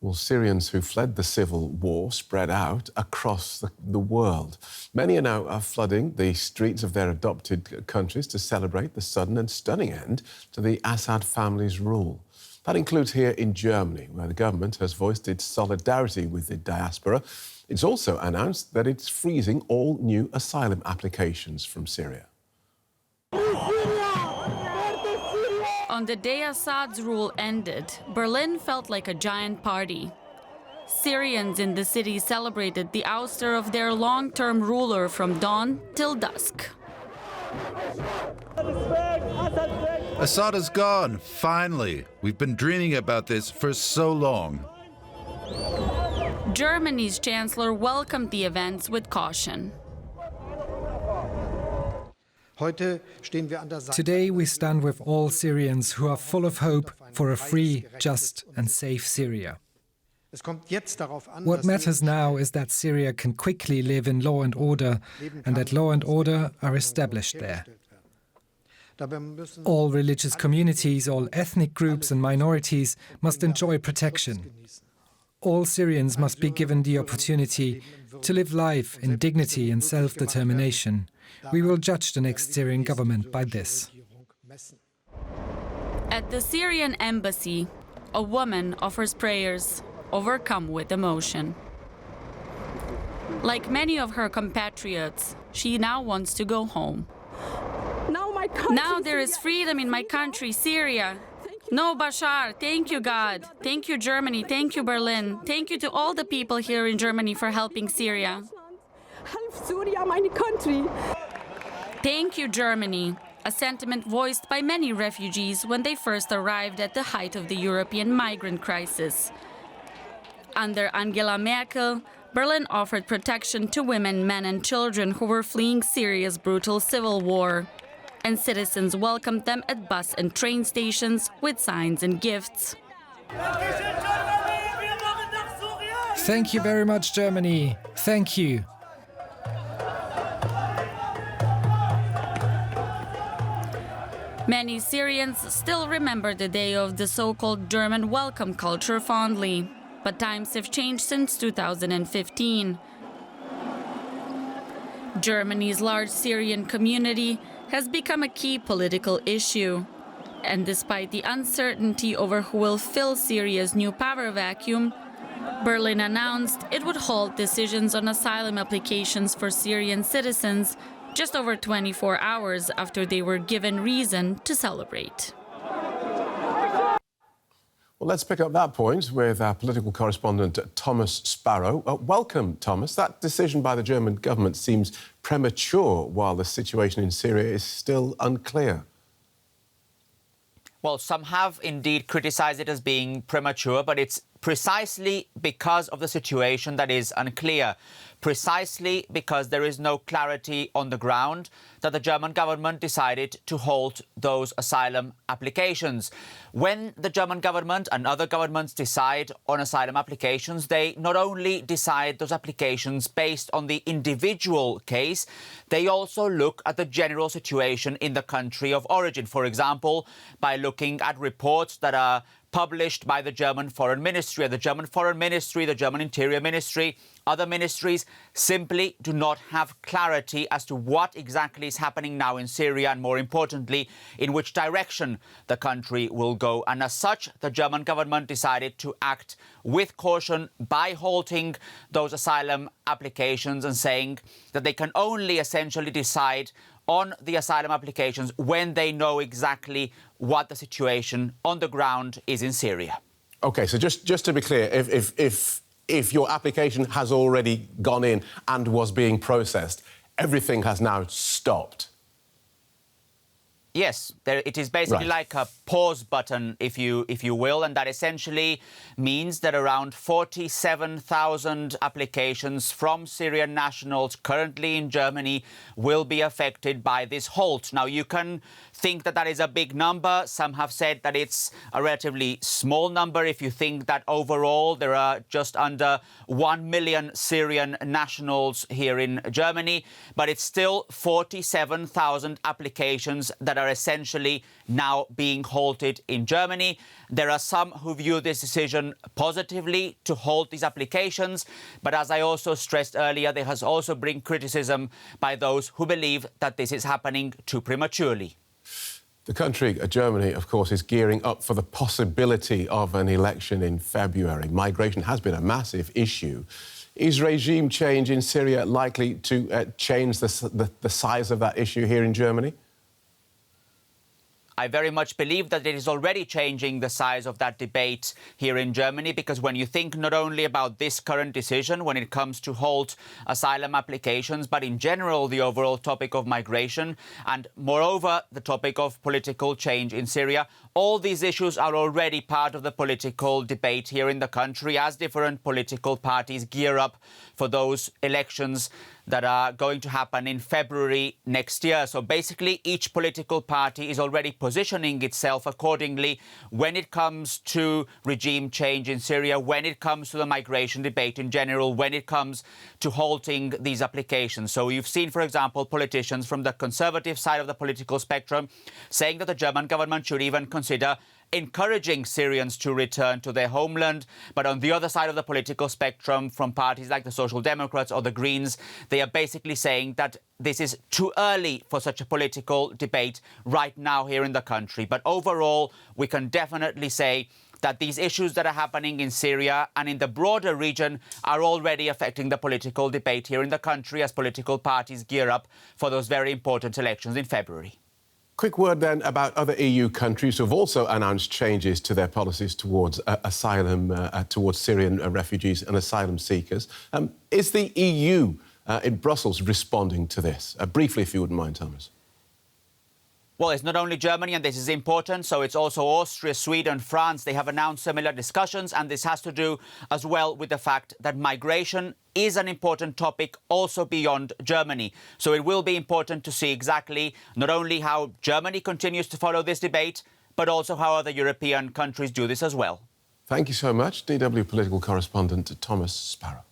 Well, Syrians who fled the civil war spread out across the world. Many are now flooding the streets of their adopted countries to celebrate the sudden and stunning end to the Assad family's rule. That includes here in Germany, where the government has voiced its solidarity with the diaspora. It's also announced that it's freezing all new asylum applications from Syria. On the day Assad's rule ended, Berlin felt like a giant party. Syrians in the city celebrated the ouster of their long-term ruler from dawn till dusk. Assad is gone, finally. We've been dreaming about this for so long. Germany's chancellor welcomed the events with caution. Today we stand with all Syrians who are full of hope for a free, just and safe Syria. What matters now is that Syria can quickly live in law and order, and that law and order are established there. All religious communities, all ethnic groups and minorities must enjoy protection. All Syrians must be given the opportunity to live life in dignity and self-determination. We will judge the next Syrian government by this. At the Syrian embassy, a woman offers prayers, overcome with emotion. Like many of her compatriots, she now wants to go home. Now there is freedom in my country, Syria. No, Bashar, thank you, God. Thank you, Germany. Thank you, Berlin. Thank you to all the people here in Germany for helping Syria. Thank you, Germany, a sentiment voiced by many refugees when they first arrived at the height of the European migrant crisis. Under Angela Merkel, Berlin offered protection to women, men and children who were fleeing Syria's brutal civil war. And citizens welcomed them at bus and train stations with signs and gifts. Thank you very much, Germany. Thank you. Many Syrians still remember the day of the so-called German welcome culture fondly. But times have changed since 2015. Germany's large Syrian community has become a key political issue. And despite the uncertainty over who will fill Syria's new power vacuum, Berlin announced it would halt decisions on asylum applications for Syrian citizens just over 24 hours after they were given reason to celebrate. Well, let's pick up that point with our political correspondent, Thomas Sparrow. Welcome, Thomas. That decision by the German government seems premature while the situation in Syria is still unclear. Well, some have indeed criticised it as being premature, but it's precisely because of the situation that is unclear, precisely because there is no clarity on the ground, that the German government decided to halt those asylum applications. When the German government and other governments decide on asylum applications, they not only decide those applications based on the individual case, they also look at the general situation in the country of origin. For example, by looking at reports that are published by the German Foreign Ministry. The German Foreign Ministry, the German Interior Ministry, other ministries simply do not have clarity as to what exactly is happening now in Syria and, more importantly, in which direction the country will go. And as such, the German government decided to act with caution by halting those asylum applications and saying that they can only essentially decide on the asylum applications when they know exactly what the situation on the ground is in Syria. OK, so just to be clear, if your application has already gone in and was being processed, everything has now stopped? Yes, it is basically like a pause button, if you will, and that essentially means that around 47,000 applications from Syrian nationals currently in Germany will be affected by this halt. Now, you can think that that is a big number. Some have said that it's a relatively small number if you think that overall there are just under 1 million Syrian nationals here in Germany. But it's still 47,000 applications that are essentially now being halted in Germany. There are some who view this decision positively to halt these applications. But as I also stressed earlier, there has also been criticism by those who believe that this is happening too prematurely. The country, Germany, of course, is gearing up for the possibility of an election in February. Migration has been a massive issue. Is regime change in Syria likely to change the size of that issue here in Germany? I very much believe that it is already changing the size of that debate here in Germany, because when you think not only about this current decision when it comes to halt asylum applications, but in general the overall topic of migration and moreover the topic of political change in Syria, all these issues are already part of the political debate here in the country as different political parties gear up for those elections that are going to happen in February next year. So basically, each political party is already positioning itself accordingly when it comes to regime change in Syria, when it comes to the migration debate in general, when it comes to halting these applications. So you've seen, for example, politicians from the conservative side of the political spectrum saying that the German government should even consider encouraging Syrians to return to their homeland. But on the other side of the political spectrum, from parties like the Social Democrats or the Greens, they are basically saying that this is too early for such a political debate right now here in the country. But overall, we can definitely say that these issues that are happening in Syria and in the broader region are already affecting the political debate here in the country as political parties gear up for those very important elections in February. Quick word then about other EU countries who have also announced changes to their policies towards asylum, towards Syrian refugees and asylum seekers. Is the EU in Brussels responding to this? Briefly, if you wouldn't mind, Thomas. Well, it's not only Germany, and this is important, so it's also Austria, Sweden, France. They have announced similar discussions, and this has to do as well with the fact that migration is an important topic also beyond Germany. So it will be important to see exactly not only how Germany continues to follow this debate, but also how other European countries do this as well. Thank you so much, DW political correspondent Thomas Sparrow.